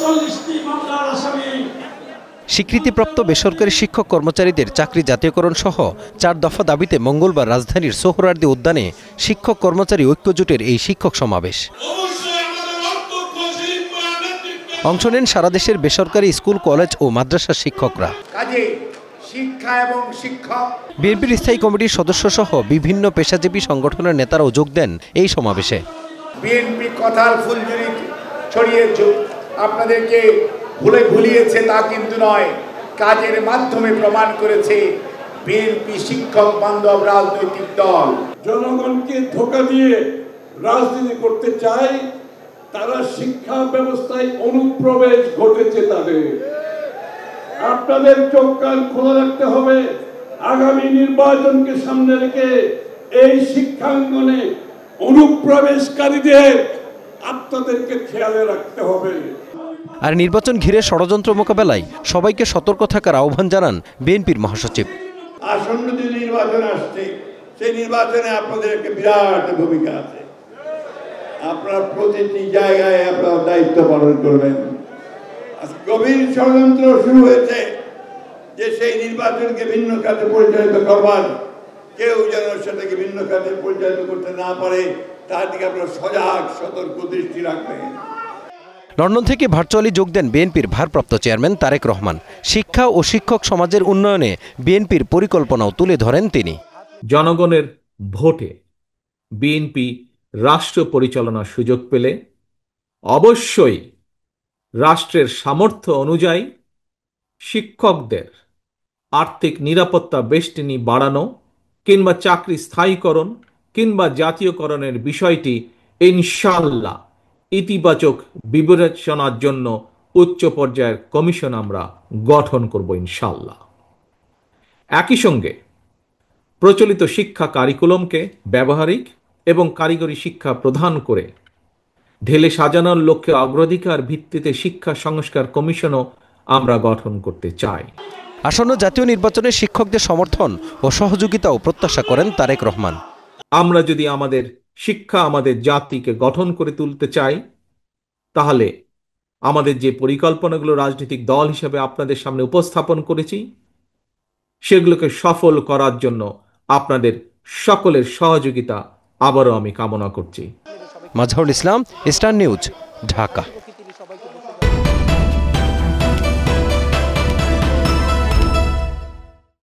40টি মামলার আসামি। স্বীকৃতিপ্রাপ্ত বেসরকারি শিক্ষক কর্মচারীদের চাকরি জাতীয়করণ সহ 4 দফা দাবিতে মঙ্গলবার রাজধানীর সোহরাওয়ার্দী উদ্যানে শিক্ষক কর্মচারী ঐক্যজোটের এই শিক্ষক সমাবেশ। অংশ নেন সারা দেশের বেসরকারি স্কুল, কলেজ ও মাদ্রাসার শিক্ষকরা। শিক্ষা এবং শিক্ষক, বিএনপির স্থায়ী কমিটির সদস্য সহ বিভিন্ন পেশাজীবী সংগঠনের নেতারাও যোগ দেন এই সমাবেশে। বিএনপি কথার ফুলঝুরি ছড়িয়ে আপনাদেরকে ভুলিয়েছে তা কিন্তু নয়, কাজের মাধ্যমে প্রমাণ করেছে বিএনপি শিক্ষক বান্ধব রাজনৈতিক দল। জনগণকে ধোঁকা দিয়ে রাজনীতি করতে চায়, তারা শিক্ষা ব্যবস্থায় অনুপ্রবেশ ঘটেছে তাদের। আপনাদের চোখ কান খোলা রাখতে হবে। আগামী নির্বাচনকে সামনে রেখে এই শিক্ষাঙ্গনে অনুপ্রবেশকারীদের আপনাদেরকে খেয়ালে রাখতে হবে। আর নির্বাচন ঘিরে ষড়যন্ত্র মোকাবেলায় সবাইকে সতর্ক থাকার আহ্বান জানান বিএনপির মহাসচিব। আসন্ন যে নির্বাচন আসছে, সেই নির্বাচনে আপনাদের একটা বিরাট ভূমিকা আছে। আপনারা প্রতিটি জায়গায় আপনার দায়িত্ব পালন করবেন। গভীর ষড়যন্ত্র শুরু হয়েছে যে সেই নির্বাচনকে ভিন্ন খাতে পরিচালিত করবার, কেউ যেন সেটাকে ভিন্ন খাতে পরিচালিত করতে না পারে, তার দিকে আপনারা সজাগ সতর্ক দৃষ্টি রাখবেন। লন্ডন থেকে ভার্চুয়ালি যোগ দেন বিএনপির ভারপ্রাপ্ত চেয়ারম্যান তারেক রহমান। শিক্ষা ও শিক্ষক সমাজের উন্নয়নে বিএনপির পরিকল্পনাও তুলে ধরেন তিনি। জনগণের ভোটে বিএনপি রাষ্ট্র পরিচালনার সুযোগ পেলে অবশ্যই রাষ্ট্রের সামর্থ্য অনুযায়ী শিক্ষকদের আর্থিক নিরাপত্তা বেষ্টনী বাড়ানো কিংবা চাকরি স্থায়ীকরণ কিংবা জাতীয়করণের বিষয়টি ইনশাআল্লাহ ইতিবাচক বিবেচনার জন্য উচ্চ পর্যায়ের কমিশন আমরা গঠন করব ইনশাআল্লাহ। একই সঙ্গে প্রচলিত শিক্ষা কারিকুলামকে ব্যবহারিক এবং কারিগরি শিক্ষা প্রদান করে ঢেলে সাজানোর লক্ষ্যে অগ্রাধিকার ভিত্তিতে শিক্ষা সংস্কার কমিশনও আমরা গঠন করতে চাই। আসন্ন জাতীয় নির্বাচনে শিক্ষকদের সমর্থন ও সহযোগিতাও প্রত্যাশা করেন তারেক রহমান। আমরা যদি আমাদের শিক্ষা, আমাদের জাতিকে গঠন করে তুলতে চাই, তাহলে আমাদের যে পরিকল্পনাগুলো রাজনৈতিক দল হিসেবে আপনাদের সামনে উপস্থাপন করেছি, সেগুলোকে সফল করার জন্য আপনাদের সকলের সহযোগিতা আবারও আমি কামনা করছি। Mazharul Islam, star news, Dhaka.